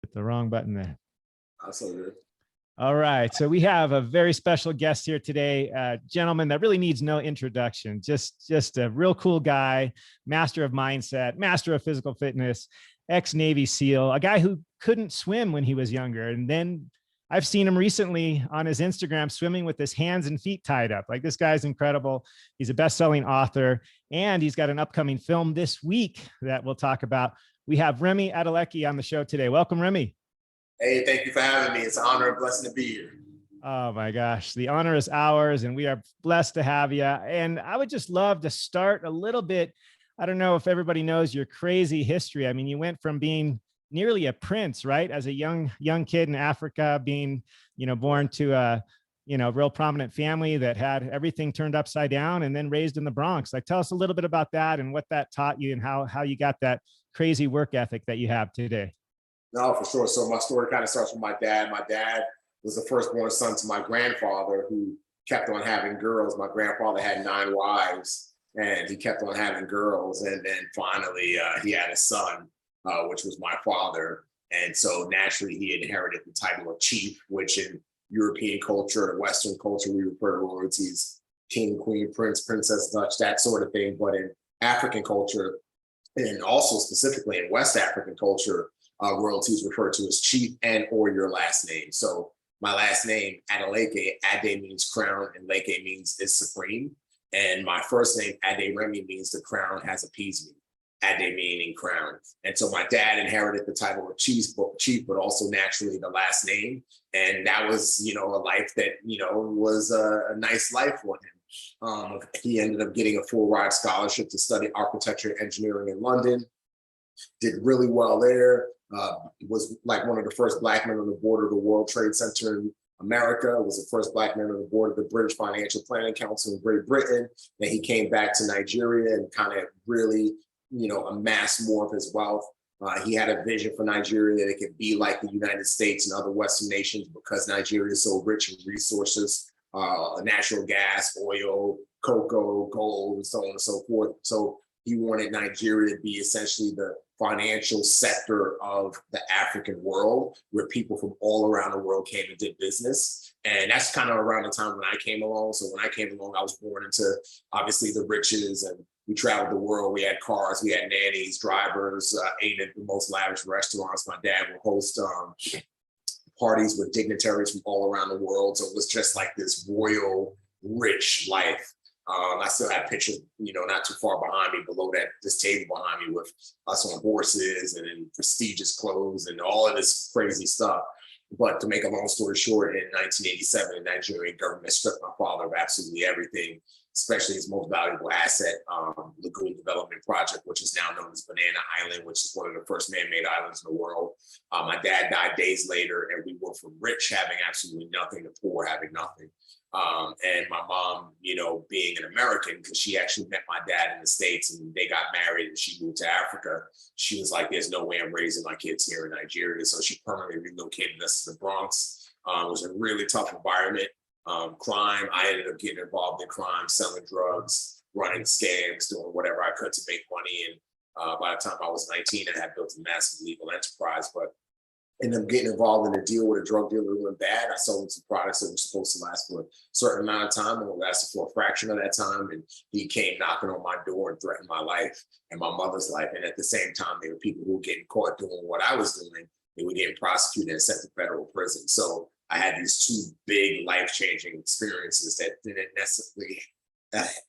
Hit the wrong button there. That's so good. All right. So we have a very special guest here today, a gentleman that really needs no introduction, just a real cool guy, master of mindset, master of physical fitness, ex-Navy SEAL, a guy who couldn't swim when he was younger. And then I've seen him recently on his Instagram swimming with his hands and feet tied up. Like, this guy's incredible. He's a best-selling author, and he's got an upcoming film this week that we'll talk about. We have Remi Adeleke on the show today. Welcome, Remi. Hey, thank you for having me. It's an honor and blessing to be here. Oh my gosh, the honor is ours, and we are blessed to have you. And I would just love to start a little bit. I don't know if everybody knows your crazy history. I mean, you went from being nearly a prince, right, as a young kid in Africa, being, born to a, real prominent family that had everything turned upside down, and then raised in the Bronx. Like, tell us a little bit about that and what that taught you, and how you got that crazy work ethic that you have today. No, for sure. So my story kind of starts with my dad. My dad was the firstborn son to my grandfather, who kept on having girls. My grandfather had 9 wives, and he kept on having girls. And then finally, he had a son, which was my father. And so naturally, he inherited the title of chief, which in European culture and Western culture, we refer to royalties, king, queen, prince, princess, Dutch, that sort of thing. But in African culture, and also specifically in West African culture, royalty is referred to as chief and or your last name. So my last name, Adeleke, Ade means crown and Leke means is supreme. And my first name, Ade Remi, means the crown has appeased me. Ade meaning crown. And so my dad inherited the title of chief, but also naturally the last name. And that was, a life that, was a nice life for him. He ended up getting a full ride scholarship to study architecture and engineering in London. Did really well there. Was like one of the first Black men on the board of the World Trade Center in America. Was the first Black man on the board of the British Financial Planning Council in Great Britain. Then he came back to Nigeria and kind of really, amassed more of his wealth. He had a vision for Nigeria that it could be like the United States and other Western nations, because Nigeria is so rich in resources, natural gas, oil, cocoa, gold, and so on and so forth. So he wanted Nigeria to be essentially the financial sector of the African world, where people from all around the world came and did business. And that's kind of around the time when I came along. So when I came along, I was born into obviously the riches, and we traveled the world. We had cars, we had nannies, drivers, ate at the most lavish restaurants. My dad would host parties with dignitaries from all around the world. So it was just like this royal, rich life. I still have pictures, not too far behind me, below this table behind me, with us on horses and in prestigious clothes and all of this crazy stuff. But to make a long story short, in 1987, the Nigerian government stripped my father of absolutely everything, especially his most valuable asset, Lagoon Development Project, which is now known as Banana Island, which is one of the first man-made islands in the world. My dad died days later, and we went from rich, having absolutely nothing, to poor, having nothing. And my mom, being an American, because she actually met my dad in the States and they got married and she moved to Africa, she was like, there's no way I'm raising my kids here in Nigeria. So she permanently relocated us to the Bronx. It was a really tough environment. Crime, I ended up getting involved in crime, selling drugs, running scams, doing whatever I could to make money. And by the time I was 19, I had built a massive legal enterprise, but ended up getting involved in a deal with a drug dealer who went bad. I sold him some products that were supposed to last for a certain amount of time, and it lasted for a fraction of that time. And he came knocking on my door and threatened my life and my mother's life. And at the same time, there were people who were getting caught doing what I was doing. They were getting prosecuted and sent to federal prison. So I had these 2 big life-changing experiences that didn't necessarily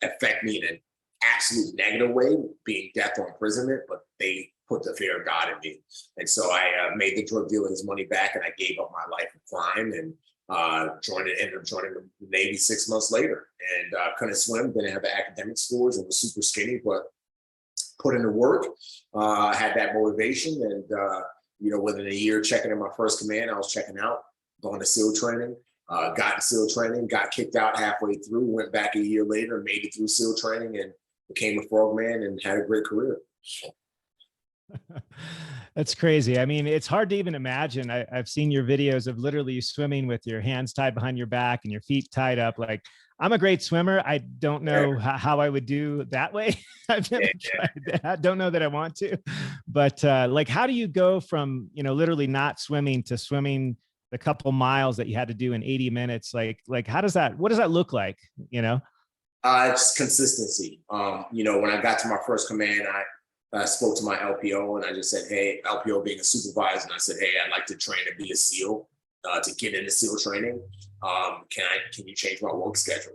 affect me in an absolute negative way, being death or imprisonment, but they put the fear of God in me. And so I made the drug dealer his money back, and I gave up my life of crime and ended up joining the Navy 6 months later. And couldn't swim, didn't have the academic scores, and was super skinny, but put in the work, had that motivation. And, within a year checking in my first command, I was checking out, going to SEAL training, got in SEAL training, got kicked out halfway through, went back a year later, made it through SEAL training, and became a frogman and had a great career. That's crazy. I mean, it's hard to even imagine. I've seen your videos of literally you swimming with your hands tied behind your back and your feet tied up. Like, I'm a great swimmer. I don't know how I would do that way. I've never tried that. I don't know that I want to, but like, how do you go from, literally not swimming to swimming the couple miles that you had to do in 80 minutes? Like, what does that look like? It's consistency. When I got to my first command, I spoke to my LPO and I just said, hey, LPO being a supervisor, and I said, hey, I'd like to train to be a SEAL, to get into SEAL training. Can you change my work schedule?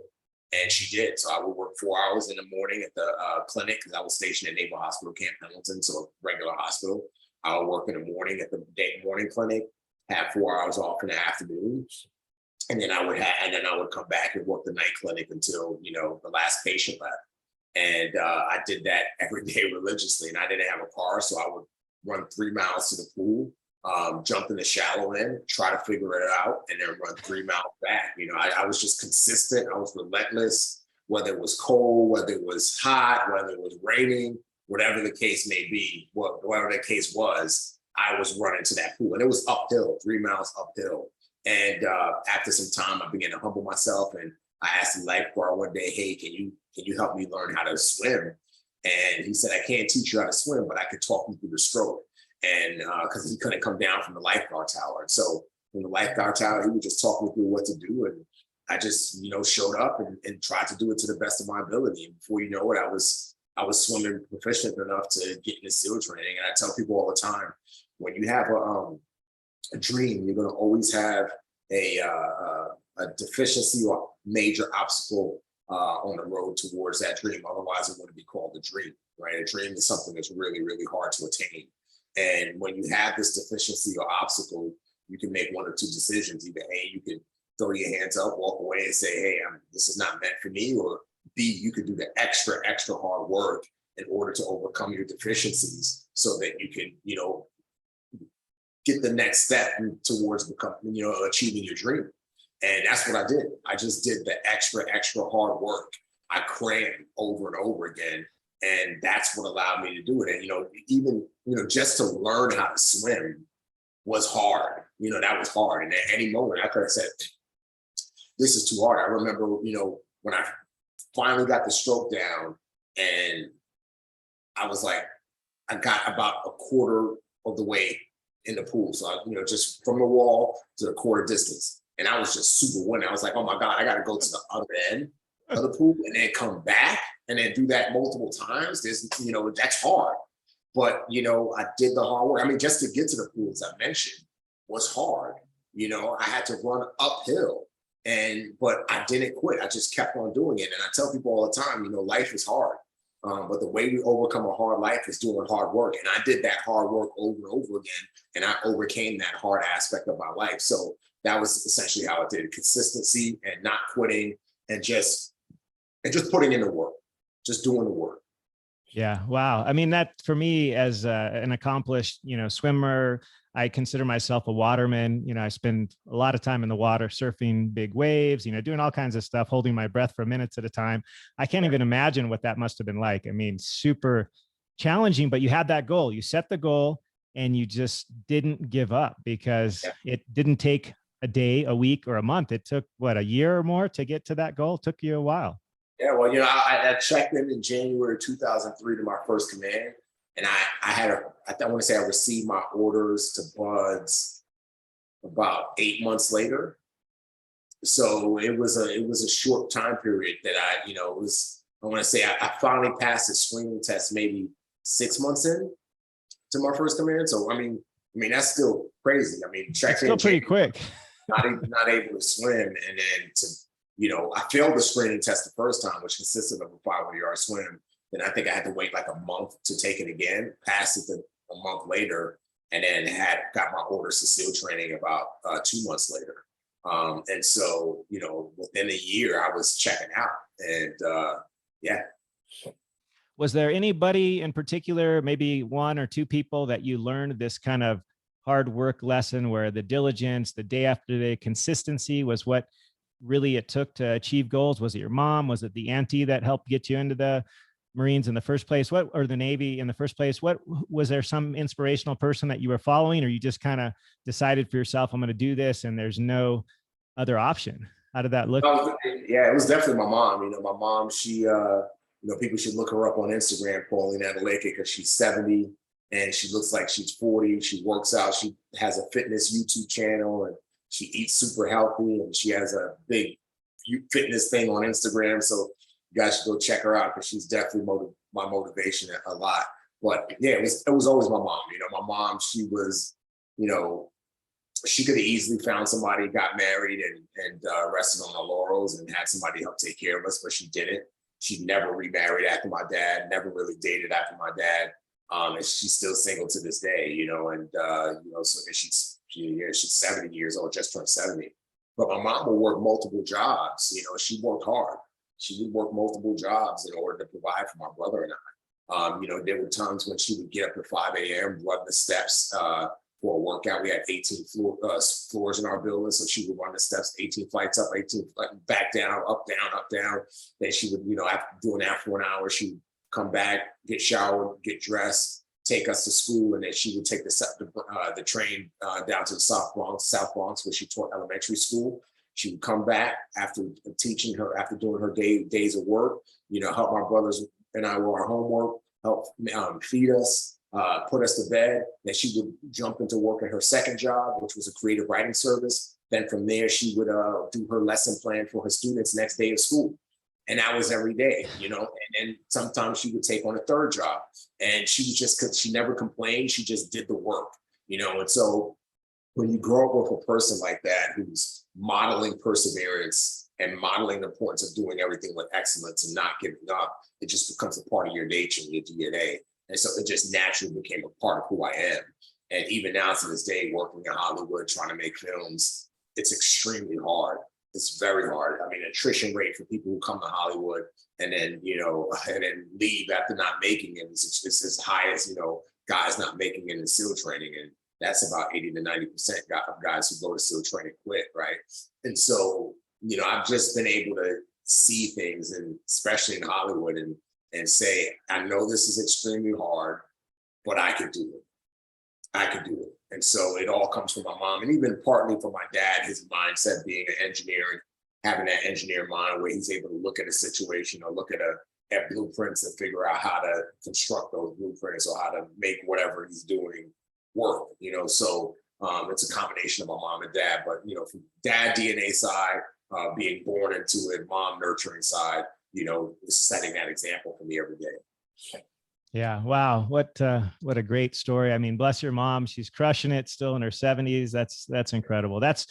And she did. So I would work 4 hours in the morning at the clinic, because I was stationed at Naval Hospital Camp Pendleton, so a regular hospital. I would work in the morning at the morning clinic, have 4 hours off in the afternoon. And then I would come back and work the night clinic until, the last patient left. And I did that every day religiously. And I didn't have a car, so I would run 3 miles to the pool, jump in the shallow end, try to figure it out, and then run 3 miles back. I was just consistent. I was relentless, whether it was cold, whether it was hot, whether it was raining, whatever the case may be, whatever the case was, I was running to that pool. And it was uphill, 3 miles uphill. And after some time, I began to humble myself, and I asked the lifeguard one day, hey, can you help me learn how to swim? And he said, I can't teach you how to swim, but I could talk you through the stroke. And because he couldn't come down from the lifeguard tower. And so from the lifeguard tower, he would just talk me through what to do. And I just, showed up and tried to do it to the best of my ability. And before you know it, I was swimming proficient enough to get into SEAL training. And I tell people all the time, when you have a dream, you're going to always have a deficiency or major obstacle on the road towards that dream. Otherwise, it wouldn't be called a dream, right? A dream is something that's really, really hard to attain. And when you have this deficiency or obstacle, you can make one or two decisions. Either A, you can throw your hands up, walk away and say, hey, this is not meant for me. Or B, you could do the extra hard work in order to overcome your deficiencies so that you can, get the next step towards becoming, achieving your dream. And that's what I did. I just did the extra hard work. I crammed over and over again. And that's what allowed me to do it. And, even, just to learn how to swim was hard. That was hard. And at any moment I could have said, this is too hard. I remember, when I finally got the stroke down, and I was like, I got about a quarter of the way in the pool. So, just from the wall to the quarter distance. And I was just super windy. I was like, oh my God, I got to go to the other end of the pool and then come back and then do that multiple times. That's hard. But, I did the hard work. I mean, just to get to the pool, as I mentioned, was hard. I had to run uphill, but I didn't quit. I just kept on doing it. And I tell people all the time, life is hard. But the way we overcome a hard life is doing hard work. And I did that hard work over and over again. And I overcame that hard aspect of my life. So that was essentially how I did it. Consistency and not quitting, and just putting in the work, just doing the work. Yeah. Wow. I mean, that for me, as an accomplished, swimmer, I consider myself a waterman. I spend a lot of time in the water, surfing big waves, doing all kinds of stuff, holding my breath for minutes at a time. I can't even imagine what that must have been like. I mean, super challenging, but you had that goal. You set the goal and you just didn't give up, because it didn't take a day, a week, or a month. It took a year or more to get to that goal. It took you a while. Yeah, well, I checked in January 2003 to my first command, and I want to say I received my orders to BUD/S about 8 months later. So it was a short time period that I want to say I finally passed the screening test maybe 6 months in to my first command. So I mean that's still crazy. I mean, checked still pretty quick. not able to swim, and then to I failed the screening test the first time, which consisted of a 500-yard swim. Then I think I had to wait like a month to take it again, passed it a month later, and then got my orders to SEAL training about 2 months later. And so, within a year, I was checking out. And yeah. Was there anybody in particular, maybe one or two people, that you learned this kind of hard work lesson where the diligence, the day after day consistency was what really it took to achieve goals? Was it your mom? Was it the auntie that helped get you into the Marines in the first place? Or the Navy in the first place? Was there some inspirational person that you were following, or you just kind of decided for yourself, I'm going to do this and there's no other option? How did that look? Yeah, it was definitely my mom. You know, my mom, she, people should look her up on Instagram, Pauline Adeleke, because she's 70 and she looks like she's 40. She works out. She has a fitness YouTube channel and she eats super healthy and she has a big fitness thing on Instagram. So you guys should go check her out because she's definitely my motivation a lot. But yeah, it was always my mom. You know, my mom, she was, you know, she could have easily found somebody, got married, and rested on her laurels and had somebody help take care of us, but she didn't. She never remarried after my dad, never really dated after my dad. And she's still single to this day, you know, and so she's 70 years old, just turned 70. But my mom would work multiple jobs. You know, she worked hard. She would work multiple jobs in order to provide for my brother and I. You know, there were times when she would get up at 5 a.m., run the steps for a workout. We had 18 floors in our building, so she would run the steps, 18 flights up, 18 back down, up, down, up, down. Then she would, you know, after doing that for an hour, she would come back, get showered, get dressed, take us to school, and then she would take the train down to the South Bronx, where she taught elementary school. She would come back after doing her days of work, you know, help my brothers and I with our homework, help feed us, put us to bed. Then she would jump into work at her second job, which was a creative writing service. Then from there, she would do her lesson plan for her students next day of school. And that was every day, you know, and then sometimes she would take on a third job and she never complained. She just did the work, you know? And so when you grow up with a person like that, who's modeling perseverance and modeling the importance of doing everything with excellence and not giving up, it just becomes a part of your nature and your DNA. And so it just naturally became a part of who I am. And even now to this day, working in Hollywood, trying to make films, it's extremely hard. It's very hard. I mean, attrition rate for people who come to Hollywood and then, you know, and then leave after not making it is as high as, you know, guys not making it in SEAL training. And that's about 80 to 90% of guys who go to SEAL training quit, right? And so, you know, I've just been able to see things, and especially in Hollywood, and say, I know this is extremely hard, but I can do it. I could do it. And so it all comes from my mom, and even partly from my dad, his mindset being an engineer and having that engineer mind where he's able to look at a situation or look at blueprints and figure out how to construct those blueprints or how to make whatever he's doing work, you know? So it's a combination of my mom and dad, but, you know, from dad DNA side, being born into it, mom nurturing side, you know, setting that example for me every day. Yeah. Wow. What a great story. I mean, bless your mom. She's crushing it, still in her 70s. That's incredible. That's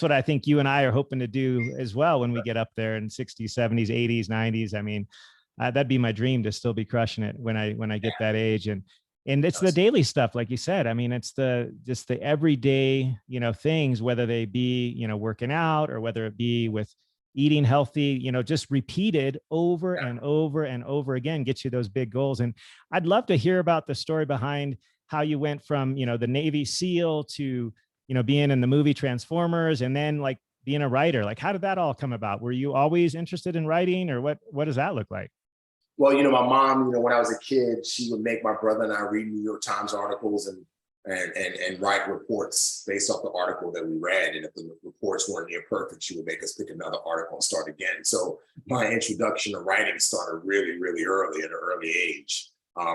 what I think you and I are hoping to do as well when we get up there in 60s, 70s, 80s, 90s. I mean, that'd be my dream, to still be crushing it when I get that age. And it's the daily stuff, like you said. I mean, it's just the everyday, you know, things, whether they be, you know, working out or whether it be with eating healthy, you know, just repeated over and over and over again, gets you those big goals. And I'd love to hear about the story behind how you went from, you know, the Navy SEAL to, you know, being in the movie Transformers, and then like being a writer. Like, how did that all come about? Were you always interested in writing, or what does that look like? Well, you know, my mom, you know, when I was a kid, she would make my brother and I read New York Times articles and write reports based off the article that we read. And if the reports weren't near perfect, she would make us pick another article and start again. So my introduction to writing started really, really early, at an early age,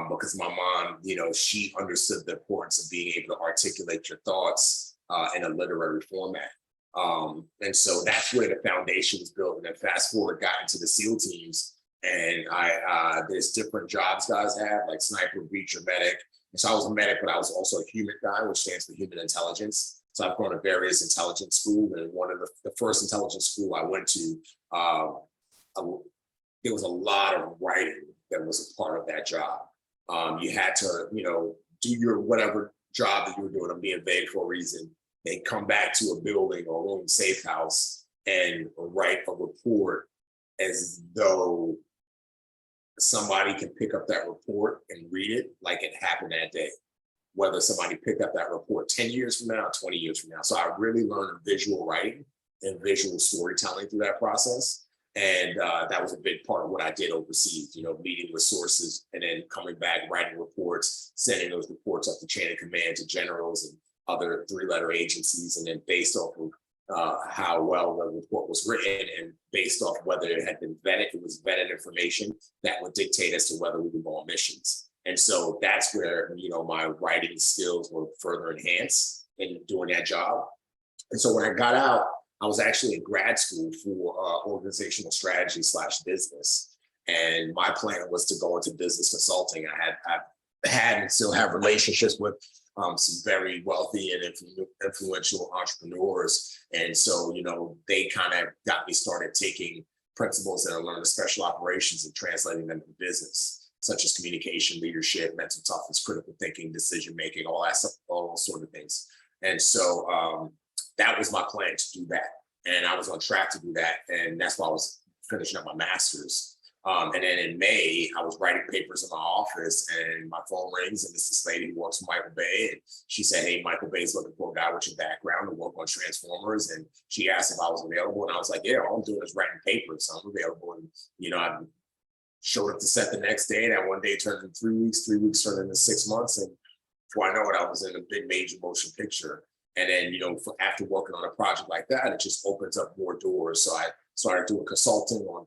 because my mom, you know, she understood the importance of being able to articulate your thoughts in a literary format. And so that's where the foundation was built. And then fast forward, got into the SEAL teams. And there's different jobs guys have, like sniper, breacher, medic. And so I was a medic, but I was also a human guy, which stands for human intelligence. So I've gone to various intelligence schools, and one of the first intelligence school I went to, there was a lot of writing that was a part of that job. You had to, you know, do your whatever job that you were doing. I'm being vague for a reason. They come back to a building or a room safe house and write a report as though somebody can pick up that report and read it like it happened that day, whether somebody picked up that report 10 years from now, 20 years from now. So I really learned visual writing and visual storytelling through that process. And that was a big part of what I did overseas, you know, meeting with sources and then coming back, writing reports, sending those reports up the chain of command to generals and other 3-letter agencies. And then based off of how well the report was written, and based off whether it had been vetted, it was vetted information that would dictate as to whether we would go on missions. And so that's where, my writing skills were further enhanced in doing that job. And so when I got out, I was actually in grad school for organizational strategy / business. And my plan was to go into business consulting. I had and still have relationships with some very wealthy and influential entrepreneurs. And so, they kind of got me started taking principles that I learned in special operations and translating them to business, such as communication, leadership, mental toughness, critical thinking, decision-making, all that stuff, all those sort of things. And so that was my plan, to do that. And I was on track to do that. And that's why I was finishing up my master's. And then in May, I was writing papers in my office, and my phone rings, and it's this lady who works for Michael Bay. And she said, "Hey, Michael Bay's looking for a guy with your background to work on Transformers." And she asked if I was available. And I was like, "Yeah, all I'm doing is writing papers, so I'm available." And, I showed up to set the next day. And that one day turned into 3 weeks turned into 6 months. And before I know it, I was in a big major motion picture. And then, after working on a project like that, it just opens up more doors. So I started doing consulting on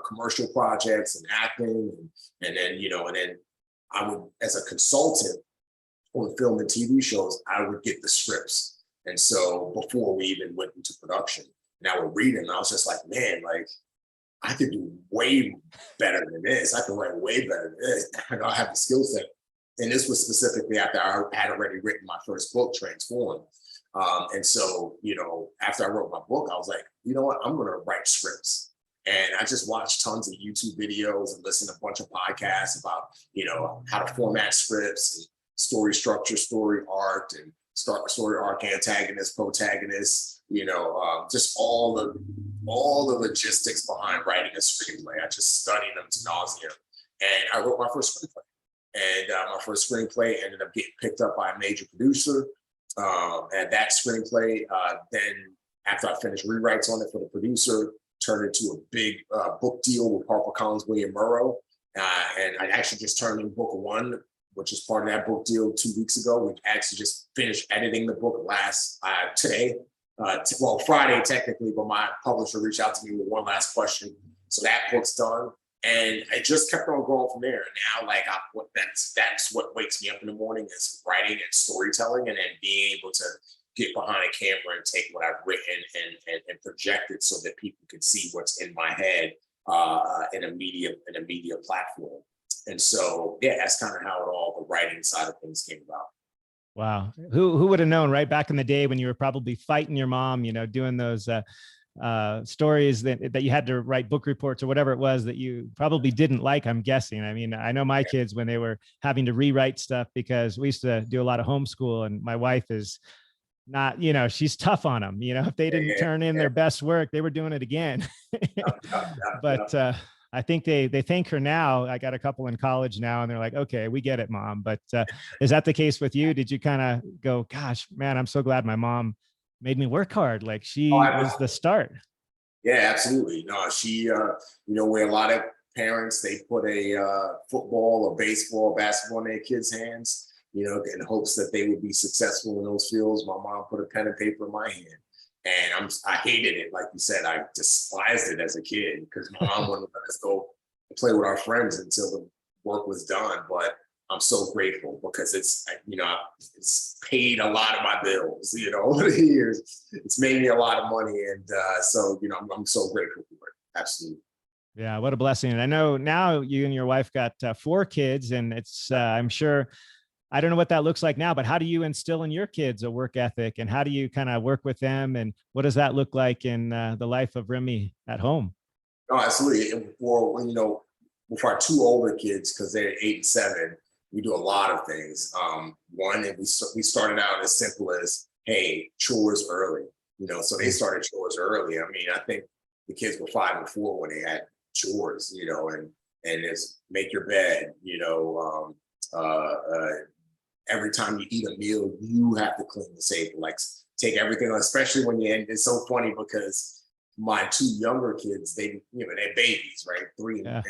commercial projects and acting. And then I would, as a consultant on film and TV shows, I would get the scripts. And so before we even went into production, and I would read them, and I was just like, man, like, I could do way better than this. I could write way better than this. I have the skill set. And this was specifically after I had already written my first book, Transform. And so, after I wrote my book, I was like, you know what, I'm going to write scripts. And I just watched tons of YouTube videos and listened to a bunch of podcasts about, how to format scripts and story structure, story arc, and story arc, antagonist, protagonist, just all the logistics behind writing a screenplay. I just studied them to nauseam. And I wrote my first screenplay. And my first screenplay ended up getting picked up by a major producer. And that screenplay, then after I finished rewrites on it for the producer, turned into a big book deal with HarperCollins William Murrow. And I actually just turned in book 1, which is part of that book deal 2 weeks ago. We actually just finished editing the book today. Friday technically, but my publisher reached out to me with one last question. So that book's done. And I just kept on growing from there. And now, that's what wakes me up in the morning, is writing and storytelling, and then being able to get behind a camera and take what I've written and project it so that people can see what's in my head in a media platform. And so, yeah, that's kind of how the writing side of things came about. Wow. Who would have known, right? Back in the day when you were probably fighting your mom, doing those stories that you had to write book reports or whatever it was that you probably didn't like, I'm guessing. I mean, I know my kids, when they were having to rewrite stuff, because we used to do a lot of homeschool, and my wife is not, she's tough on them. If they didn't turn in their best work, they were doing it again. But I think they thank her now. I got a couple in college now, and they're like, okay, we get it, Mom. But is that the case with you? Did you kind of go, gosh, man, I'm so glad my mom made me work hard? Like, she was the start. Yeah, absolutely. No, she, where a lot of parents, they put a football or baseball or basketball in their kids' hands, in hopes that they would be successful in those fields. My mom put a pen and paper in my hand. And I hated it. Like you said, I despised it as a kid, because my mom wouldn't let us go play with our friends until the work was done. But I'm so grateful, because it's paid a lot of my bills, over the years. It's made me a lot of money. And so, I'm so grateful for it. Absolutely. Yeah, what a blessing. And I know now you and your wife got 4 kids, and it's, I'm sure, I don't know what that looks like now, but how do you instill in your kids a work ethic, and how do you kind of work with them? And what does that look like in the life of Remi at home? Oh, absolutely. And with our 2 older kids, because they're 8 and 7, we do a lot of things. One, we started out as simple as, hey, chores early. So they started chores early. I mean, I think the kids were 5 and 4 when they had chores, and it's make your bed, every time you eat a meal, you have to clean the table, like take everything, especially when it's so funny, because my 2 younger kids, they're babies, right? 3 and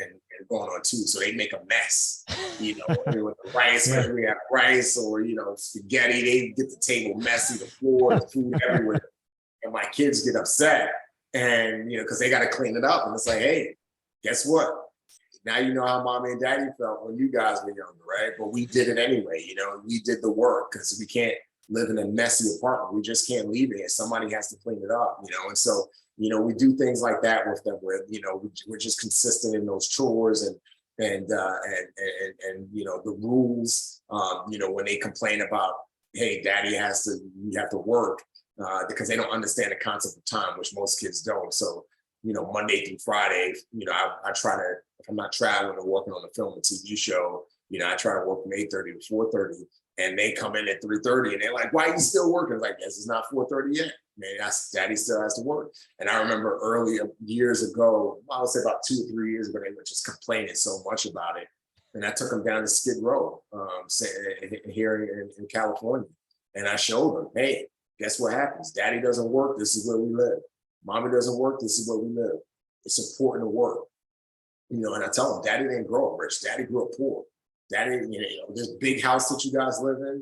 going on 2. So they make a mess, with the rice, whether we have rice or, spaghetti, they get the table messy, the floor, the food everywhere. And my kids get upset and, because they got to clean it up. And it's like, hey, guess what? Now you know how mommy and daddy felt when you guys were younger, right? But we did it anyway, we did the work because we can't live in a messy apartment. We just can't leave it. Somebody has to clean it up, and so, we do things like that with them where, we're just consistent in those chores and the rules, when they complain about, hey, daddy you have to work, because they don't understand the concept of time, which most kids don't. So, Monday through Friday, I try to, if I'm not traveling or working on a film or TV show, I try to work from 8:30 to 4:30, and they come in at 3:30 and they're like, why are you still working? Like, yes, it's not 4:30 yet. Man, daddy still has to work. And I remember earlier years ago, I would say about 2 or 3 years ago, they were just complaining so much about it. And I took them down to Skid Row here in California. And I showed them, hey, guess what happens? Daddy doesn't work. This is where we live. Mommy doesn't work. This is where we live. It's important to work. And I tell them, daddy didn't grow up rich. Daddy grew up poor. Daddy, this big house that you guys live in,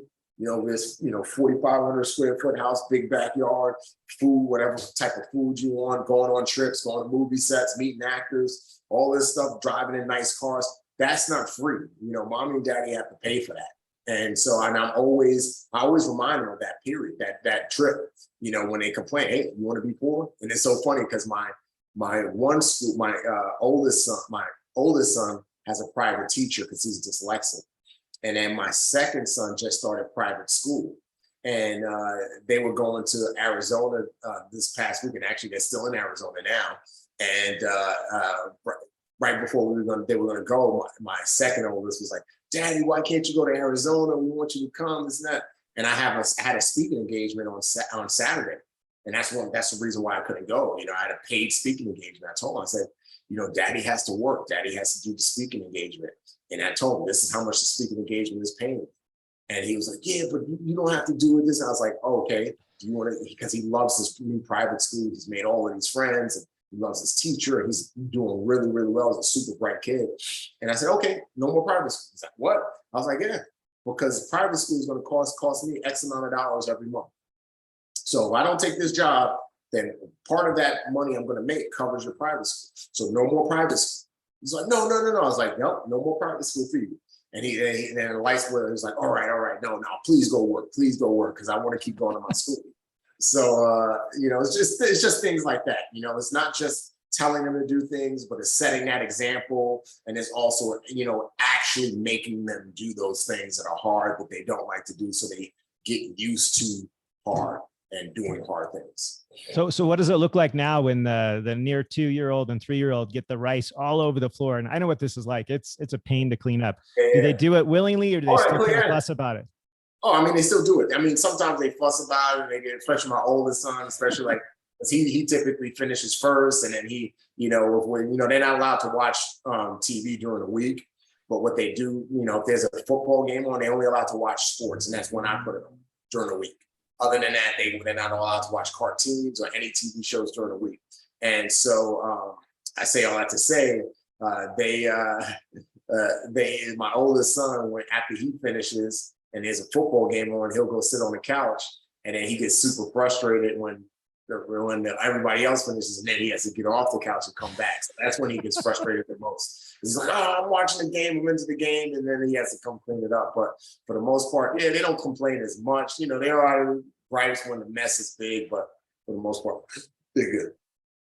this, 4,500 square foot house, big backyard, food, whatever type of food you want, going on trips, going to movie sets, meeting actors, all this stuff, driving in nice cars. That's not free. Mommy and daddy have to pay for that. And so, and I always remind them of that period, that trip, when they complain, hey, you want to be poor? And it's so funny because my oldest son has a private teacher because he's dyslexic. And then my second son just started private school. And they were going to Arizona this past week. And actually, they're still in Arizona now. And right before they were going to go, my second oldest was like, Daddy, why can't you go to Arizona? We want you to come, this and that. And I had a speaking engagement on Saturday. And that's the reason why I couldn't go. I had a paid speaking engagement. I told him, I said, daddy has to work. Daddy has to do the speaking engagement. And I told him, this is how much the speaking engagement is paying. And he was like, yeah, but you don't have to do it this. And I was like, oh, okay. Do you want to, because he loves his new private school. He's made all of these friends and he loves his teacher. And he's doing really, really well. He's a super bright kid. And I said, okay, no more private school. He's like, what? I was like, yeah, because private school is going to cost me X amount of dollars every month. So if I don't take this job, then part of that money I'm going to make covers your private school. So no more private school. He's like, no. I was like, nope, no more private school for you. And then the lights were, he was like, all right, no, please go work, because I want to keep going to my school. So it's just things like that. It's not just telling them to do things, but it's setting that example, and it's also actually making them do those things that are hard that they don't like to do, so they get used to hard and doing hard things. So what does it look like now when the near 2-year-old and 3-year-old get the rice all over the floor? And I know what this is like. It's a pain to clean up. Yeah. Do they do it willingly, or do they still kind of fuss about it? Oh, I mean, they still do it. I mean, sometimes they fuss about it, and they get, especially my oldest son, especially like, because he typically finishes first, and then he, when they're not allowed to watch TV during the week, but what they do, if there's a football game on, they're only allowed to watch sports, and that's when I put it on during the week. Other than that, they're not allowed to watch cartoons or any TV shows during the week. And so I say all that to say, my oldest son, after he finishes and there's a football game on, he'll go sit on the couch, and then he gets super frustrated when everybody else finishes, and then he has to get off the couch and come back. So that's when he gets frustrated the most. He's like, oh, I'm watching the game, I'm into the game, and then he has to come clean it up. But for the most part, yeah, they don't complain as much. There are gripes when the mess is big, but for the most part, they're good.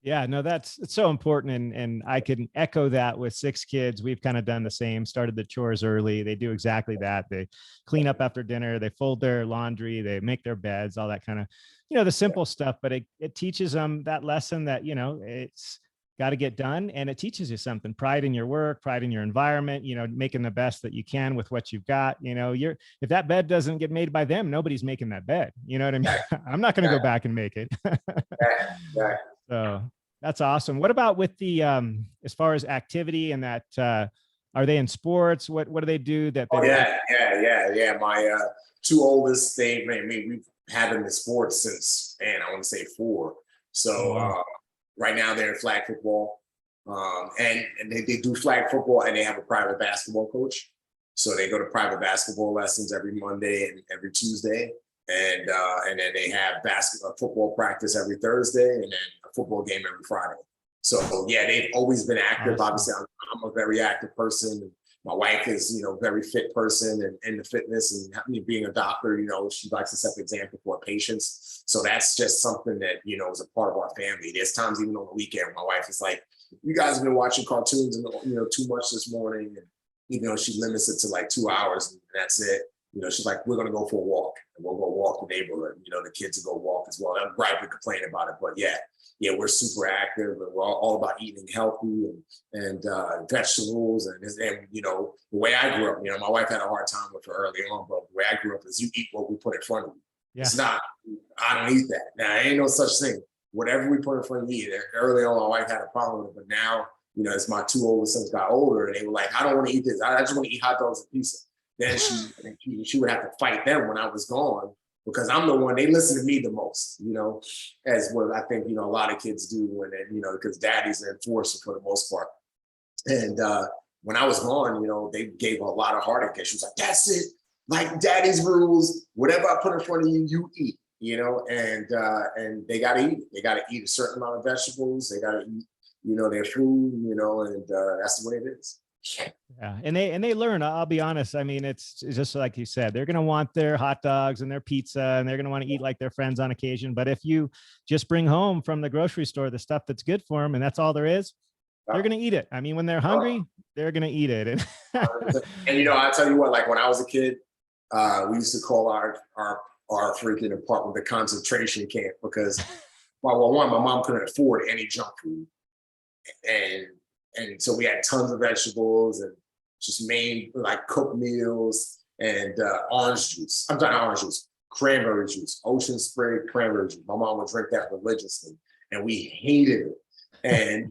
Yeah, no, it's so important. And I can echo that with 6 kids. We've kind of done the same, started the chores early. They do exactly that. They clean up after dinner, they fold their laundry, they make their beds, all that kind of, the simple stuff, but it teaches them that lesson that, it's got to get done. And it teaches you something, pride in your work, pride in your environment, making the best that you can with what you've got. If that bed doesn't get made by them, nobody's making that bed. You know what I mean? I'm not going to go back and make it. So that's awesome. What about with the, as far as activity and that, are they in sports? What do they do that? Yeah. My 2 oldest, we've had them in sports since, I want to say 4. So right now they're in flag football, and they do flag football, and they have a private basketball coach. So they go to private basketball lessons every Monday and every Tuesday. And then they have football practice every Thursday, and then a football game every Friday. So yeah, they've always been active. Awesome. Obviously, I'm a very active person. My wife is, very fit person and into fitness, and being a doctor, she likes to set the example for her patients. So that's just something that, is a part of our family. There's times even on the weekend, my wife is like, you guys have been watching cartoons and, too much this morning. And, she limits it to like 2 hours and that's it. She's like, we're going to go for a walk and we'll go walk the neighborhood. The kids will go walk as well. I'm gripe and complain about it, but yeah, we're super active and we're all about eating healthy and vegetables. And the way I grew up, my wife had a hard time with it early on, but the way I grew up is you eat what we put in front of you. Yeah. It's not, I don't eat that. Now, ain't no such thing. Whatever we put in front of you, eat. Early on, my wife had a problem with it, but now, as my two older sons got older, and they were like, I don't want to eat this. I just want to eat hot dogs and pizza. Then she would have to fight them when I was gone because I'm the one, they listen to me the most, as what I think, a lot of kids do when they, because daddy's an enforcer for the most part. And when I was gone, they gave a lot of heartache. She was like, that's it. Like daddy's rules, whatever I put in front of you, you eat, and they got to eat it. They got to eat a certain amount of vegetables. They got to eat, their food, and that's the way it is. Yeah, and they learn. I'll be honest. I mean, it's just like you said. They're going to want their hot dogs and their pizza, and they're going to want to eat like their friends on occasion. But if you just bring home from the grocery store the stuff that's good for them, and that's all there is, they're going to eat it. I mean, when they're hungry, they're going to eat it. And I tell you what, like when I was a kid, we used to call our freaking apartment the concentration camp because, well, one, my mom couldn't afford any junk food, and so we had tons of vegetables and just made like cooked meals and orange juice. I'm talking orange juice, cranberry juice, ocean spray cranberry juice. My mom would drink that religiously and we hated it. And,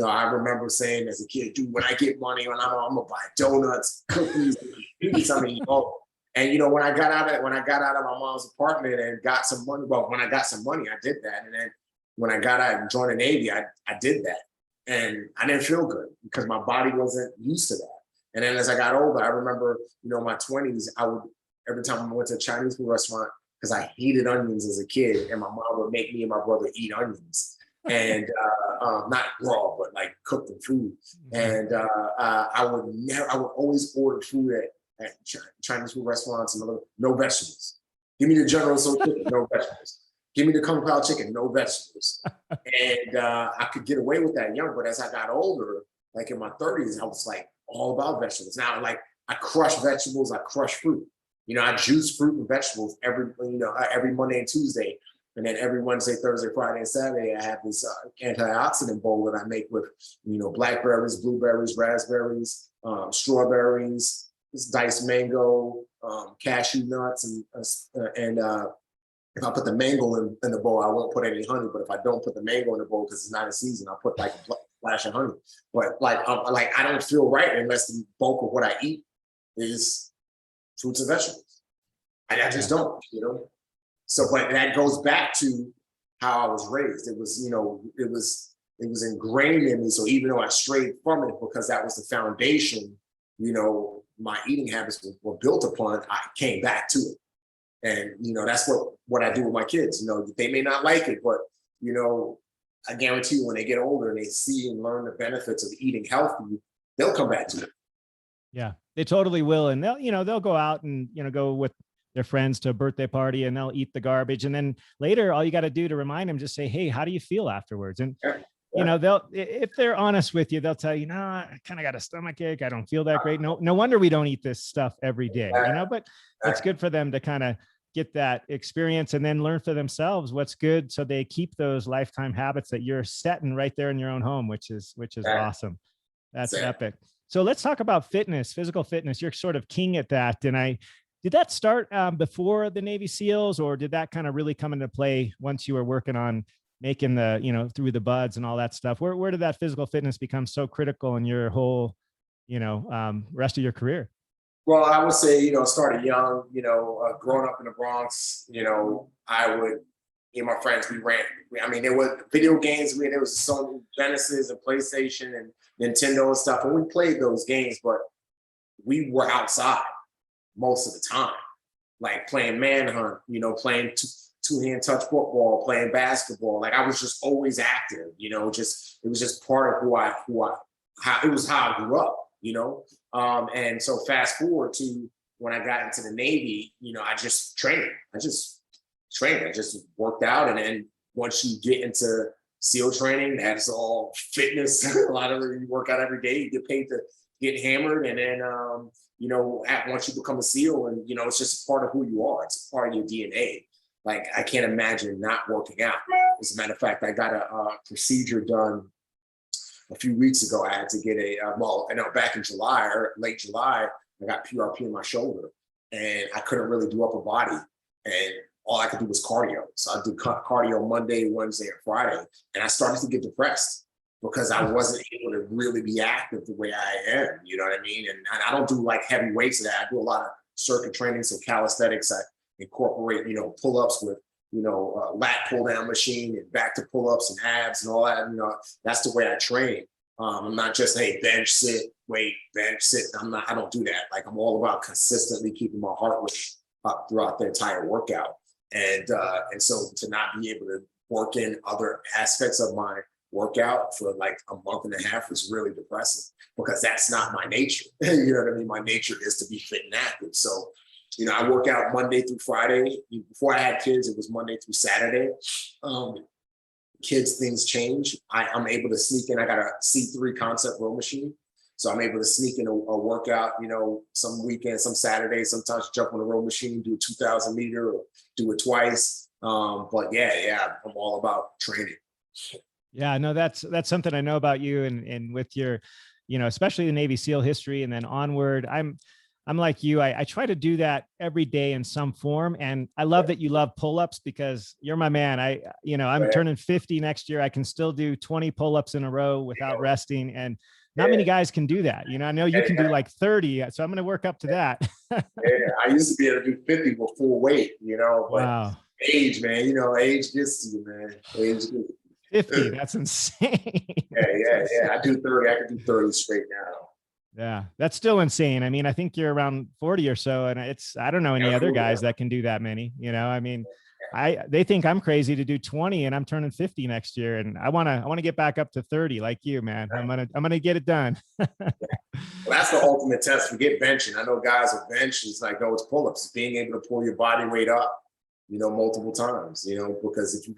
I remember saying as a kid, dude, when I get money, I'm gonna buy donuts, cookies, pizza, and when I got out of my mom's apartment and got some money, when I got some money, I did that. And then when I got out and joined the Navy, I did that. And I didn't feel good because my body wasn't used to that. And then as I got older, I remember, my 20s, every time I went to a Chinese food restaurant, because I hated onions as a kid, and my mom would make me and my brother eat onions. And not raw, but like cooked in food. And I would always order food at Chinese food restaurants and no vegetables. Give me the General Tso chicken, no vegetables. Give me the Kung Pao chicken, no vegetables. And I could get away with that young, but as I got older, like in my 30s, I was like all about vegetables. Now, like I crush vegetables, I crush fruit. I juice fruit and vegetables every Monday and Tuesday. And then every Wednesday, Thursday, Friday, and Saturday, I have this antioxidant bowl that I make with, blackberries, blueberries, raspberries, strawberries, diced mango, cashew nuts, and if I put the mango in the bowl, I won't put any honey. But if I don't put the mango in the bowl because it's not a season, I'll put like a splash of honey. But I don't feel right unless the bulk of what I eat is fruits and vegetables. I just don't, So, but that goes back to how I was raised. It was, it was ingrained in me. So even though I strayed from it because that was the foundation, my eating habits were built upon, I came back to it. And, that's what I do with my kids. They may not like it, but, I guarantee you when they get older and they see and learn the benefits of eating healthy, they'll come back to it. Yeah, they totally will. And they'll go out and, go with their friends to a birthday party and they'll eat the garbage. And then later, all you got to do to remind them, just say, hey, how do you feel afterwards? And, if they're honest with you, they'll tell you, no, I kind of got a stomach ache. I don't feel that great. No wonder we don't eat this stuff every day, but it's good for them to kind of get that experience and then learn for themselves what's good. So they keep those lifetime habits that you're setting right there in your own home, which is awesome. That's epic. So let's talk about fitness, physical fitness. You're sort of king at that. And did that start before the Navy SEALs, or did that kind of really come into play once you were working on making the, through the buds and all that stuff? Where did that physical fitness become so critical in your whole, rest of your career? Well, I would say, started young, growing up in the Bronx, I would, me and my friends, we ran. There were video games. There was Sony Genesis and PlayStation and Nintendo and stuff. And we played those games, but we were outside most of the time. like playing manhunt, playing two-hand touch football, playing basketball. Like I was just always active, it was just part of how it was how I grew up. And so fast forward to when I got into the Navy, I just trained. I just worked out. And then once you get into SEAL training, that's all fitness. A lot of it, you work out every day, you get paid to get hammered. And then, once you become a SEAL, and, it's just a part of who you are. It's a part of your DNA. Like, I can't imagine not working out. As a matter of fact, I got a procedure done a few weeks ago. I had to get back in July or late July, I got PRP in my shoulder and I couldn't really do upper body. And all I could do was cardio. So I did cardio Monday, Wednesday, and Friday. And I started to get depressed because I wasn't able to really be active the way I am. You know what I mean? And I don't do like heavy weights. I do a lot of circuit training. So calisthenics, I incorporate, pull-ups with, lat pull down machine and back to pull-ups and abs and all that. That's the way I train. I'm not just, hey, bench, sit, wait, bench, sit. I don't do that. Like, I'm all about consistently keeping my heart rate up throughout the entire workout. And so to not be able to work in other aspects of my workout for like a month and a half was really depressing because that's not my nature. You know what I mean? My nature is to be fit and active. So, I work out Monday through Friday. Before I had kids, it was Monday through Saturday. Kids, things change. I'm able to sneak in. I got a C3 concept row machine. So I'm able to sneak in a workout, some weekends, some Saturdays, sometimes jump on a row machine, do a 2,000 meter or do it twice. But yeah, I'm all about training. Yeah, no, that's something I know about you, and with your, especially the Navy SEAL history and then onward. I'm like you. I try to do that every day in some form. And I love that you love pull-ups because you're my man. I'm turning 50 next year. I can still do 20 pull-ups in a row without resting. And not many guys can do that. I know you can do like 30. So I'm going to work up to that. Yeah, I used to be able to do 50 with full weight, but wow. Age, man, age gets to you, man. Age gets 50, that's insane. Yeah. I do 30. I can do 30 straight now. Yeah, that's still insane. I mean, I think you're around 40 or so, and I don't know any other guys that can do that many. I mean, they think I'm crazy to do 20, and I'm turning 50 next year, and I want to get back up to 30 like you, man. I'm gonna get it done. Well, that's the ultimate test. Forget benching. I know guys with bench, it's like, no, it's pull-ups. It's being able to pull your body weight up, multiple times. Because if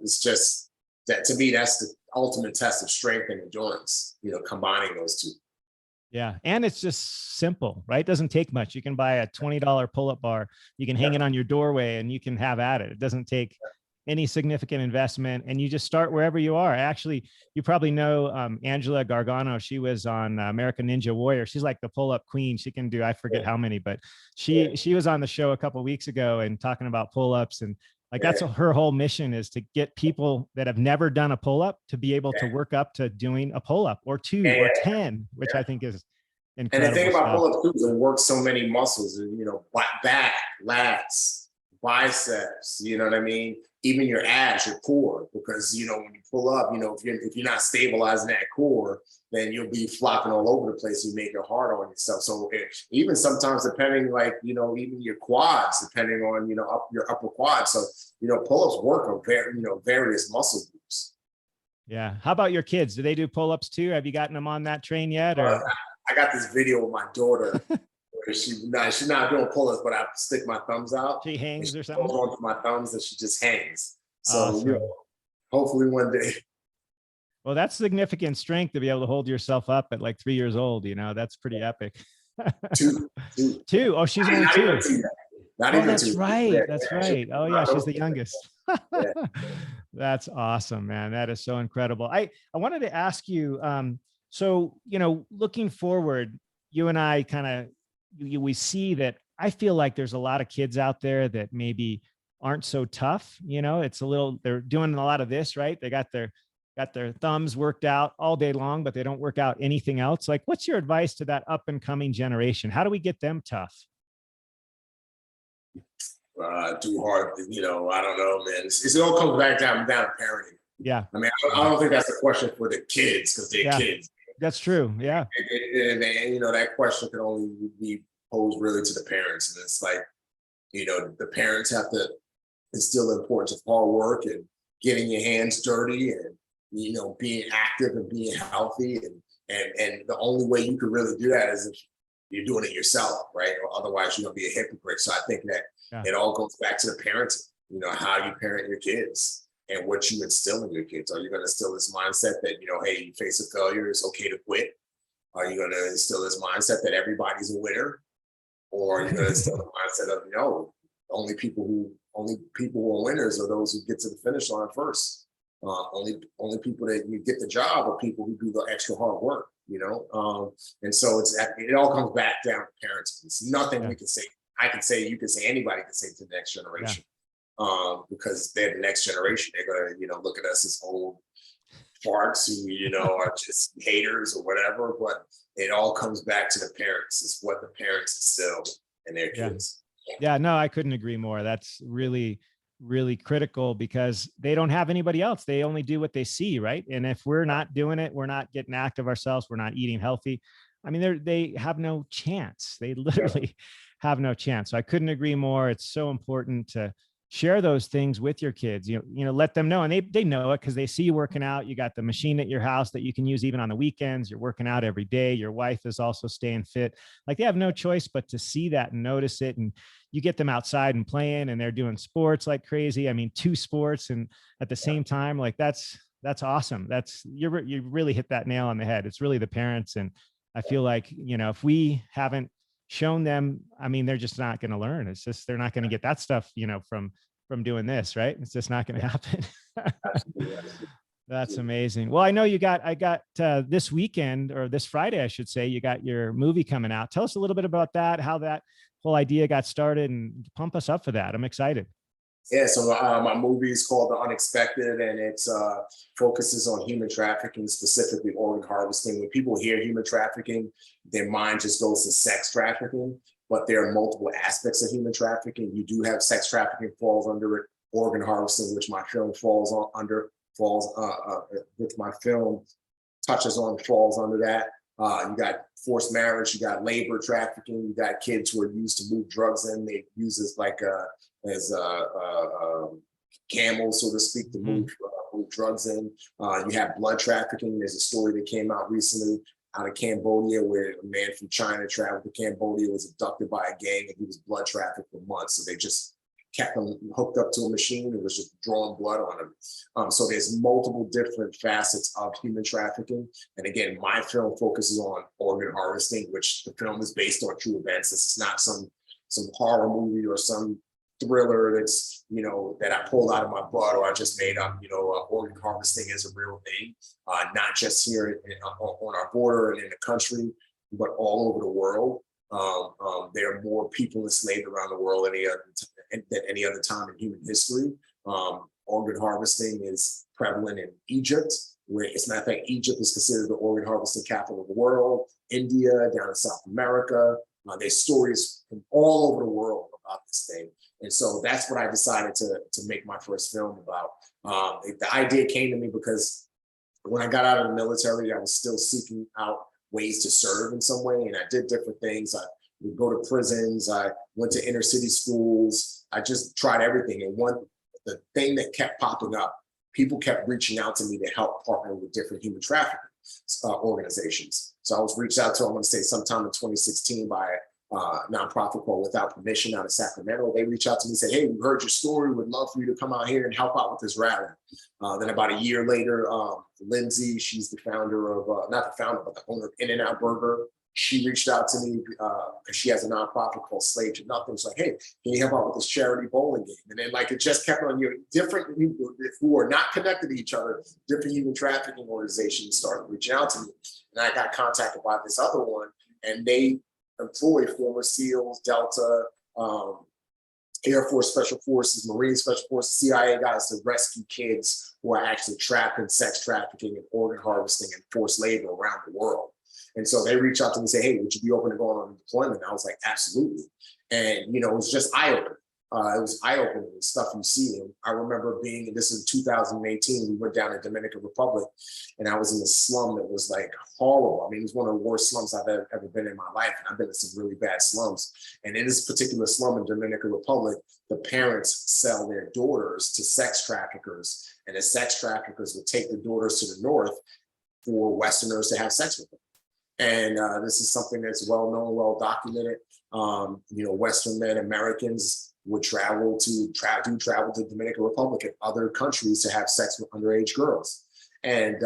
it's just that, to me, that's the ultimate test of strength and endurance. Combining those two. Yeah. And it's just simple, right? It doesn't take much. You can buy a $20 pull-up bar. You can hang it on your doorway and you can have at it. It doesn't take any significant investment, and you just start wherever you are. Actually, you probably know Angela Gargano. She was on American Ninja Warrior. She's like the pull-up queen. She can do, I forget how many, but she was on the show a couple of weeks ago and talking about pull-ups, and like that's her whole mission, is to get people that have never done a pull-up to be able to work up to doing a pull-up or 2 or 10, which I think is incredible. And the thing about pull-ups too is it works so many muscles, back, lats, biceps, you know what I mean? Even your abs, your core, because, when you pull up, if you're not stabilizing that core, then you'll be flopping all over the place. You make it hard on yourself. So even sometimes depending, like, even your quads, depending on, your upper quads. So, pull-ups work on various muscle groups. Yeah. How about your kids? Do they do pull-ups too? Have you gotten them on that train yet? Or I got this video with my daughter. She's not doing pull-ups, but I stick my thumbs out. She hangs or something? Hold on to my thumbs and she just hangs. So awesome. Hopefully one day. Well, that's significant strength to be able to hold yourself up at like 3 years old. That's pretty epic. Two. Oh, she's only 2. Not even that's 2. right. Yeah, that's right. Oh yeah, she's the youngest. That's awesome, man. That is so incredible. I wanted to ask you, so, looking forward, you and I we see that I feel like there's a lot of kids out there that maybe aren't so tough. They're doing a lot of this, right? They got their thumbs worked out all day long, but they don't work out anything else. Like, what's your advice to that up and coming generation? How do we get them tough? Too hard, I don't know, man. It all comes back down to parenting. Yeah. I mean, I don't think that's a question for the kids because they're kids. That's true. Yeah. And that question can only be posed really to the parents. And it's like, The parents have to instill the importance of hard work and getting your hands dirty and, being active and being healthy. And the only way you can really do that is if you're doing it yourself, right? Or otherwise you're gonna be a hypocrite. So I think that it all goes back to the parenting, how you parent your kids and what you instill in your kids. Are you gonna instill this mindset that, hey, you face a failure, it's okay to quit? Are you gonna instill this mindset that everybody's a winner? Or are you gonna instill the mindset of, only people who are winners are those who get to the finish line first. Only people that you get the job are people who do the extra hard work, and so it all comes back down to parents. It's nothing we can say. I can say, you can say, anybody can say to the next generation, because they're the next generation. They're gonna, look at us as old farts who, are just haters or whatever. But it all comes back to the parents. It's what the parents instill in their kids. Yeah, no, I couldn't agree more. That's really, really critical because they don't have anybody else. They only do what they see, right? And if we're not doing it, we're not getting active ourselves, we're not eating healthy. I mean, they have no chance. They literally have no chance. So I couldn't agree more. It's so important to share those things with your kids, let them know. And they know it because they see you working out. You got the machine at your house that you can use even on the weekends. You're working out every day. Your wife is also staying fit. Like, they have no choice but to see that and notice it. And you get them outside and playing, and they're doing sports like crazy. I mean, 2 sports and at the same time, like that's awesome. You really hit that nail on the head. It's really the parents. And I feel like, if we haven't shown them, I mean, they're just not going to learn. It's just, they're not going to get that stuff, from doing this, right? It's just not going to happen. That's amazing. Well, I know I got this weekend, or this Friday, I should say, you got your movie coming out. Tell us a little bit about that, how that whole idea got started, and pump us up for that. I'm excited. Yeah, so my movie is called The Unexpected, and it focuses on human trafficking, specifically organ harvesting. When people hear human trafficking, their mind just goes to sex trafficking, but there are multiple aspects of human trafficking. You do have sex trafficking falls under it, organ harvesting, which my film falls under that. You got forced marriage, you got labor trafficking, you got kids who are used to move drugs in. They use as camels, so to speak, to move drugs in. You have blood trafficking. There's a story that came out recently out of Cambodia where a man from China traveled to Cambodia, was abducted by a gang, and he was blood trafficked for months. So they just kept him hooked up to a machine and was just drawing blood on him. So there's multiple different facets of human trafficking. And again, my film focuses on organ harvesting, which the film is based on true events. This is not some horror movie or some thriller that's, that I pulled out of my butt or I just made up. Organ harvesting is a real thing, not just here on our border and in the country, but all over the world. There are more people enslaved around the world than any other time in human history. Organ harvesting is prevalent in Egypt, where, as a matter of fact, Egypt is considered the organ harvesting capital of the world. India, down in South America. There's stories from all over the world about this thing. And so that's what I decided to make my first film about. The idea came to me because when I got out of the military, I was still seeking out ways to serve in some way. And I did different things. I would go to prisons. I went to inner city schools. I just tried everything. And the thing that kept popping up, people kept reaching out to me to help partner with different human trafficking organizations. So I was reached out to, I want to say sometime in 2016 by a nonprofit called Without Permission out of Sacramento. They reached out to me and said, hey, we heard your story. We'd love for you to come out here and help out with this rally. Then about a year later, Lindsay, she's the founder of, not the founder, but the owner of In-N-Out Burger. She reached out to me because she has a nonprofit called Slave to Nothing. It's like, hey, can you help out with this charity bowling game? And then it just kept on, different people who are not connected to each other, different human trafficking organizations started reaching out to me. And I got contacted by this other one, and they employ former SEALs, Delta, Air Force Special Forces, Marine Special Forces, CIA guys to rescue kids who are actually trapped in sex trafficking and organ harvesting and forced labor around the world. And so they reach out to me and say, hey, would you be open to going on deployment? And I was like, absolutely. And, it was just eye-opening. it was eye-opening, the stuff you see. And I remember being, this is 2018, we went down to Dominican Republic, and I was in a slum that was like horrible. I mean, it was one of the worst slums I've ever been in my life. And I've been in some really bad slums. And in this particular slum in Dominican Republic, the parents sell their daughters to sex traffickers, and the sex traffickers would take the daughters to the north for Westerners to have sex with them. And this is something that's well known, well documented. Western men, Americans would travel to Dominican Republic and other countries to have sex with underage girls. And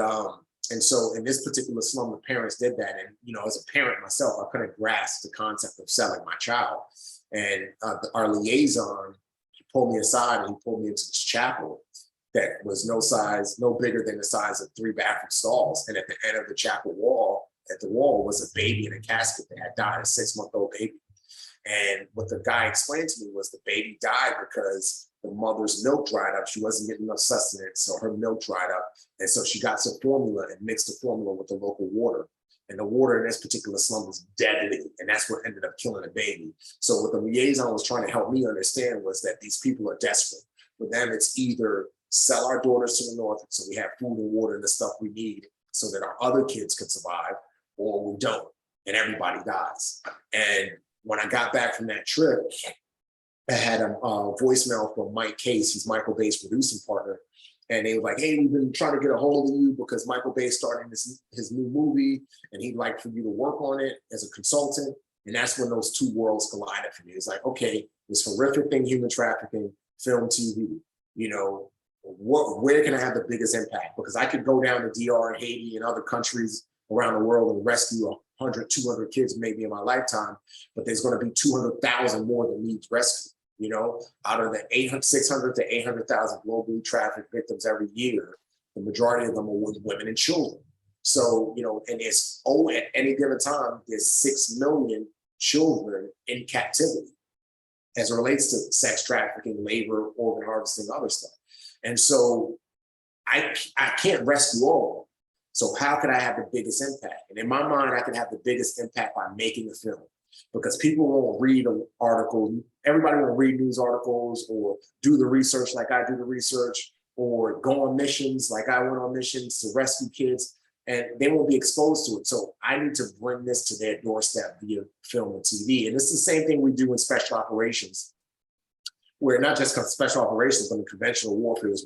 so in this particular slum, the parents did that. And, as a parent myself, I couldn't grasp the concept of selling my child. And our liaison, he pulled me aside and he pulled me into this chapel that was no bigger than the size of 3 bathroom stalls. And at the end of the chapel wall, at the wall, was a baby in a casket that had died, a 6-month-old baby. And what the guy explained to me was the baby died because the mother's milk dried up. She wasn't getting enough sustenance, so her milk dried up. And so she got some formula and mixed the formula with the local water. And the water in this particular slum was deadly. And that's what ended up killing the baby. So what the liaison was trying to help me understand was that these people are desperate. For them, it's either sell our daughters to the north so we have food and water and the stuff we need so that our other kids can survive, or we don't, and everybody dies. And when I got back from that trip, I had a voicemail from Mike Case. He's Michael Bay's producing partner. And they were like, hey, we've been trying to get a hold of you because Michael Bay's starting his new movie, and he'd like for you to work on it as a consultant. And that's when those two worlds collided for me. It's like, okay, this horrific thing, human trafficking, film, TV, where can I have the biggest impact? Because I could go down to DR and Haiti and other countries around the world and rescue 100, 200 kids maybe in my lifetime, but there's going to be 200,000 more that needs rescue. Out of the 600 to 800,000 globally trafficked victims every year, the majority of them are women and children. So, and at any given time, there's 6 million children in captivity as it relates to sex trafficking, labor, organ harvesting, other stuff. And so I can't rescue all of them. So how could I have the biggest impact? And in my mind, I can have the biggest impact by making a film, because people won't read an article. Everybody won't read news articles or do the research like I do the research, or go on missions like I went on missions to rescue kids, and they won't be exposed to it. So I need to bring this to their doorstep via film and TV. And it's the same thing we do in special operations, where not just special operations, but in conventional warfare as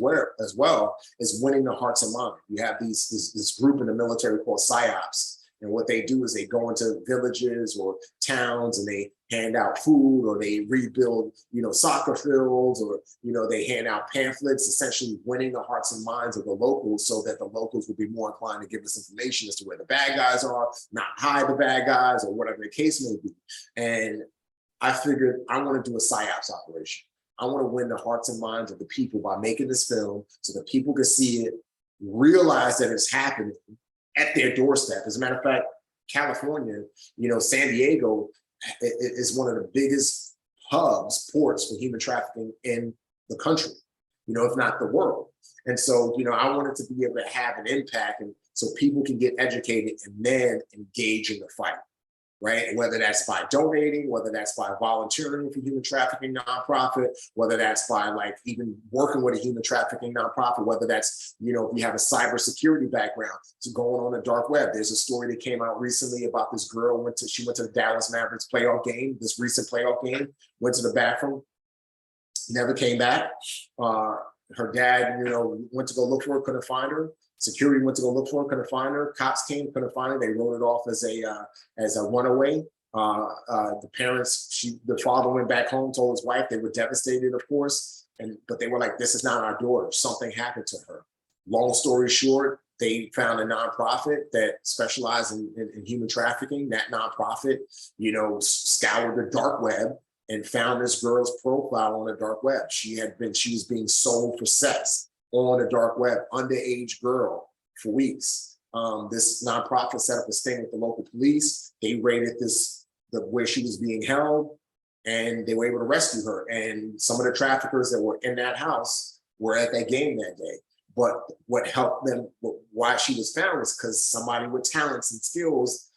well, is winning the hearts and minds. You have this group in the military called PSYOPs, and what they do is they go into villages or towns and they hand out food, or they rebuild, soccer fields, or, they hand out pamphlets, essentially winning the hearts and minds of the locals so that the locals will be more inclined to give us information as to where the bad guys are, not hide the bad guys, or whatever the case may be. And I figured I want to do a PSYOPs operation. I want to win the hearts and minds of the people by making this film so that people can see it, realize that it's happening at their doorstep. As a matter of fact, California, San Diego is one of the biggest ports for human trafficking in the country, if not the world. And so, I wanted to be able to have an impact, and so people can get educated and then engage in the fight. Right? Whether that's by donating, whether that's by volunteering for human trafficking nonprofit, whether that's by even working with a human trafficking nonprofit, whether that's, if you have a cybersecurity background, to going on the dark web. There's a story that came out recently about this girl she went to the Dallas Mavericks playoff game, this recent playoff game, went to the bathroom, never came back. Her dad, went to go look for her, couldn't find her. Security went to go look for her, couldn't find her. Cops came, couldn't find her. They wrote it off as a runaway. The father went back home, told his wife. They were devastated, of course, but they were like, "This is not our daughter. Something happened to her." Long story short, they found a nonprofit that specialized in human trafficking. That nonprofit, scoured the dark web and found this girl's profile on the dark web. She was being sold for sex on the dark web, underage girl, for weeks. This nonprofit set up a sting with the local police. They raided where she was being held, and they were able to rescue her. And some of the traffickers that were in that house were at that game that day. But what helped them, why she was found, was because somebody with talents and skills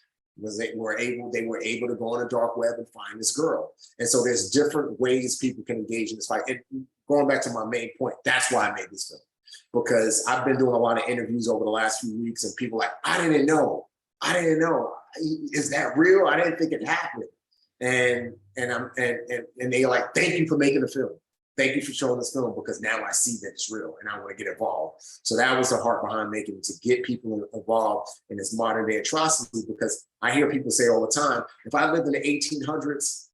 they were able to go on the dark web and find this girl. And so there's different ways people can engage in this fight. And going back to my main point, that's why I made this film, because I've been doing a lot of interviews over the last few weeks, and people are like, I didn't know. Is that real? I didn't think it happened. And they like, thank you for making the film. Thank you for showing this film, because now I see that it's real and I want to get involved. So that was the heart behind making it, to get people involved in this modern day atrocity, because I hear people say all the time, if I lived in the 1800s,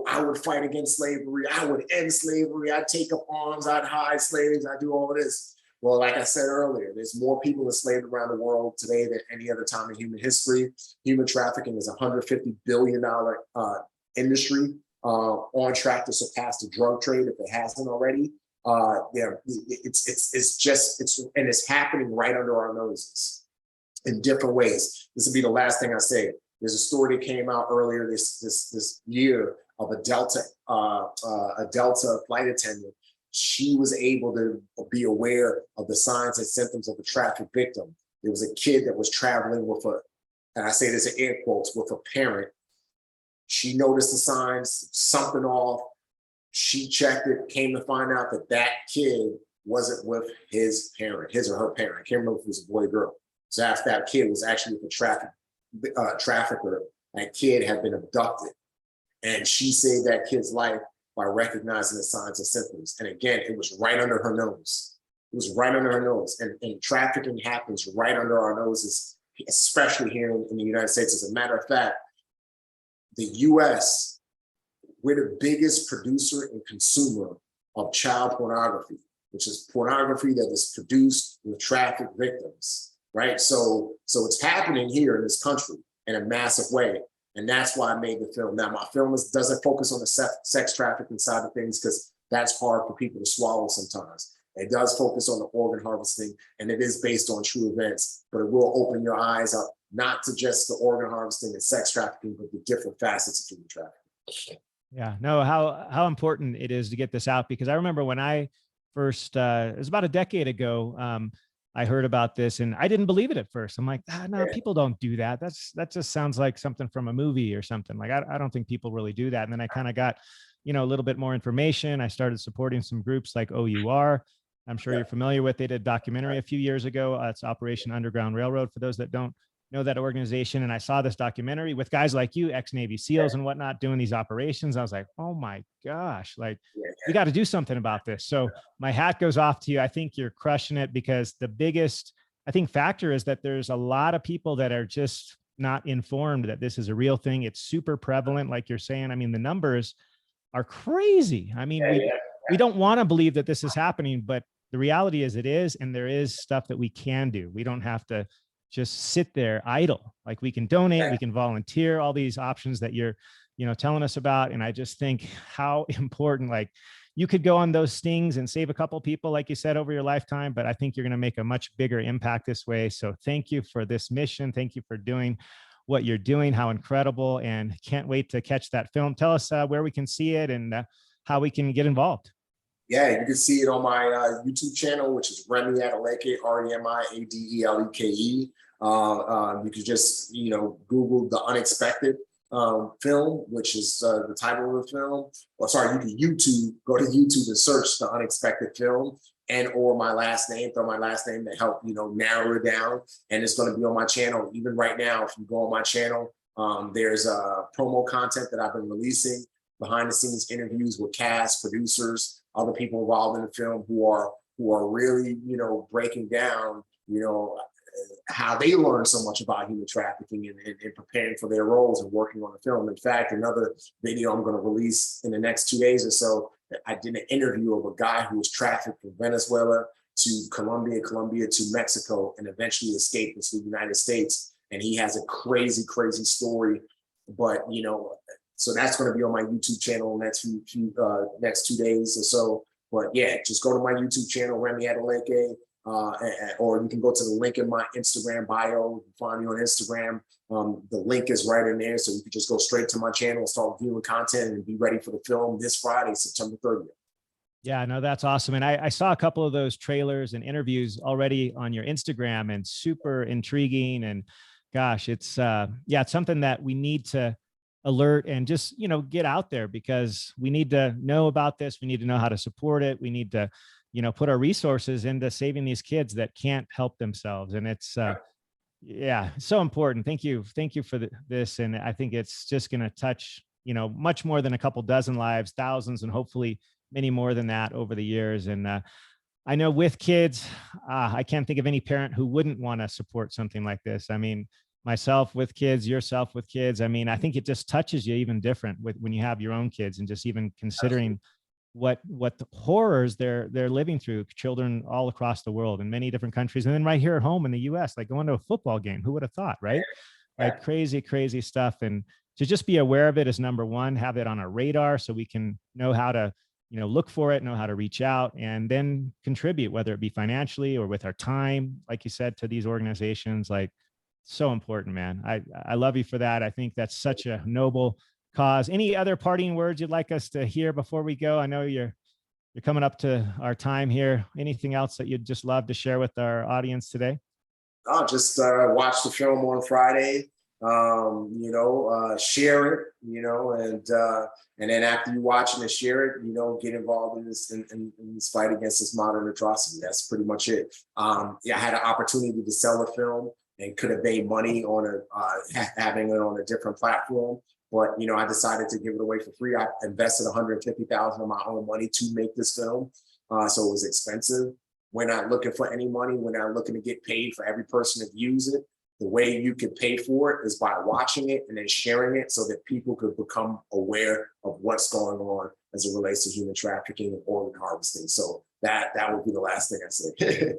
I would fight against slavery. I would end slavery. I'd take up arms. I'd hide slaves. I'd do all of this. Well, like I said earlier, there's more people enslaved around the world today than any other time in human history. Human trafficking is a $150 billion industry, on track to surpass the drug trade if it hasn't already. It's happening right under our noses in different ways. This will be the last thing I say. There's a story that came out earlier this year of a Delta flight attendant. She was able to be aware of the signs and symptoms of a traffic victim. There was a kid that was traveling with and I say this in air quotes, with a parent. She noticed the signs, something off. She checked it, came to find out that kid wasn't with his parent, his or her parent. I can't remember if it was a boy or girl. So after that kid was actually with a trafficker, that kid had been abducted. And she saved that kid's life by recognizing the signs and symptoms. And again, it was right under her nose. It was right under her nose. And trafficking happens right under our noses, especially here in the United States. As a matter of fact, the US, we're the biggest producer and consumer of child pornography, which is pornography that is produced with trafficked victims, right? So it's happening here in this country in a massive way. And that's why I made the film. Now, my film doesn't focus on the sex trafficking side of things, because that's hard for people to swallow sometimes. It does focus on the organ harvesting, and it is based on true events, but it will open your eyes up, not to just the organ harvesting and sex trafficking, but the different facets of human trafficking. Yeah, no, how important it is to get this out, because I remember when I first, it was about a decade ago, I heard about this and I didn't believe it at first. I'm like, no, people don't do that. That just sounds like something from a movie or something. Like, I don't think people really do that. And then I kind of got, a little bit more information. I started supporting some groups like OUR. I'm sure you're familiar with. They did a documentary a few years ago. It's Operation Underground Railroad, for those that don't know that organization. And I saw this documentary with guys like you, ex-Navy SEALs and whatnot, doing these operations. I was like, oh my gosh, like, we got to do something about this. So my hat goes off to you. I think you're crushing it, because the biggest, I think, factor is that there's a lot of people that are just not informed that this is a real thing. It's super prevalent, like you're saying. I mean, the numbers are crazy. I mean, we don't want to believe that this is happening, but the reality is it is, and there is stuff that we can do. We don't have to just sit there idle. Like, we can donate, we can volunteer, all these options that you're, telling us about. And I just think how important, like, you could go on those stings and save a couple people, like you said, over your lifetime, but I think you're going to make a much bigger impact this way. So thank you for this mission. Thank you for doing what you're doing. How incredible, and can't wait to catch that film. Tell us where we can see it and how we can get involved. Yeah, you can see it on my YouTube channel, which is Remi Adeleke, REMI ADELEKE. You could just, Google The Unexpected film, which is the title of the film. Or sorry, you can go to YouTube and search The Unexpected Film, and or my last name, throw my last name to help, narrow it down. And it's going to be on my channel. Even right now, if you go on my channel, there's promo content that I've been releasing, behind the scenes interviews with cast, producers, other people involved in the film who are really, breaking down, how they learn so much about human trafficking and preparing for their roles and working on the film. In fact, another video I'm going to release in the next 2 days or so, I did an interview of a guy who was trafficked from Venezuela to Colombia to Mexico, and eventually escaped into the United States. And he has a crazy, crazy story. But, so that's going to be on my YouTube channel next 2 days or so. But yeah, just go to my YouTube channel, Remi Adeleke, or you can go to the link in my Instagram bio. You can find me on Instagram. The link is right in there, so you can just go straight to my channel and start viewing content and be ready for the film this Friday, September 30th. Yeah, no, that's awesome. And I saw a couple of those trailers and interviews already on your Instagram, and super intriguing and gosh, it's yeah, it's something that we need to alert and just, get out there, because we need to know about this. We need to know how to support it. We need to, put our resources into saving these kids that can't help themselves. And it's yeah, so important. Thank you for this. And I think it's just going to touch, much more than a couple dozen lives, thousands, and hopefully many more than that over the years. And I know with kids, I can't think of any parent who wouldn't want to support something like this. I mean, myself with kids, yourself with kids. I mean, I think it just touches you even different with when you have your own kids, and just even considering what the horrors they're living through, children all across the world in many different countries, and then right here at home in the US, like going to a football game. Who would have thought, right? Like crazy stuff. And to just be aware of it is number one, have it on our radar so we can know how to, look for it, know how to reach out, and then contribute, whether it be financially or with our time, like you said, to these organizations. Like, so important, man. I love you for that. I think that's such a noble cause. Any other parting words you'd like us to hear before we go? I know you're coming up to our time here. Anything else that you'd just love to share with our audience today? I'll just watch the film on Friday. Share it, and then after you watch and share it, get involved in this fight against this modern atrocity. That's pretty much it. Yeah, I had an opportunity to sell the film and could have made money on having it on a different platform. But, I decided to give it away for free. I invested $150,000 of my own money to make this film. So it was expensive. We're not looking for any money. We're not looking to get paid for every person that views it. The way you can pay for it is by watching it and then sharing it so that people could become aware of what's going on as it relates to human trafficking and organ harvesting. So that would be the last thing I say.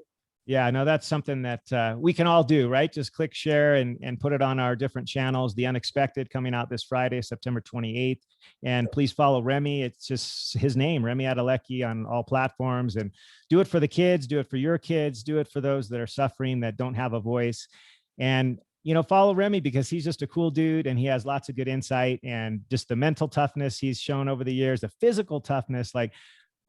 Yeah, no, that's something that we can all do, right? Just click share and put it on our different channels. The Unexpected coming out this Friday, September 28th. And please follow Remi. It's just his name, Remi Adeleke, on all platforms. And do it for the kids, do it for your kids, do it for those that are suffering, that don't have a voice. And, follow Remi, because he's just a cool dude and he has lots of good insight, and just the mental toughness he's shown over the years, the physical toughness. Like,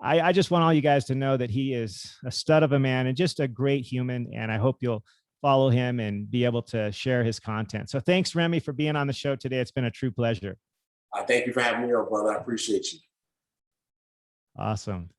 I just want all you guys to know that he is a stud of a man and just a great human. And I hope you'll follow him and be able to share his content. So thanks, Remi, for being on the show today. It's been a true pleasure. Thank you for having me on, brother. I appreciate you. Awesome.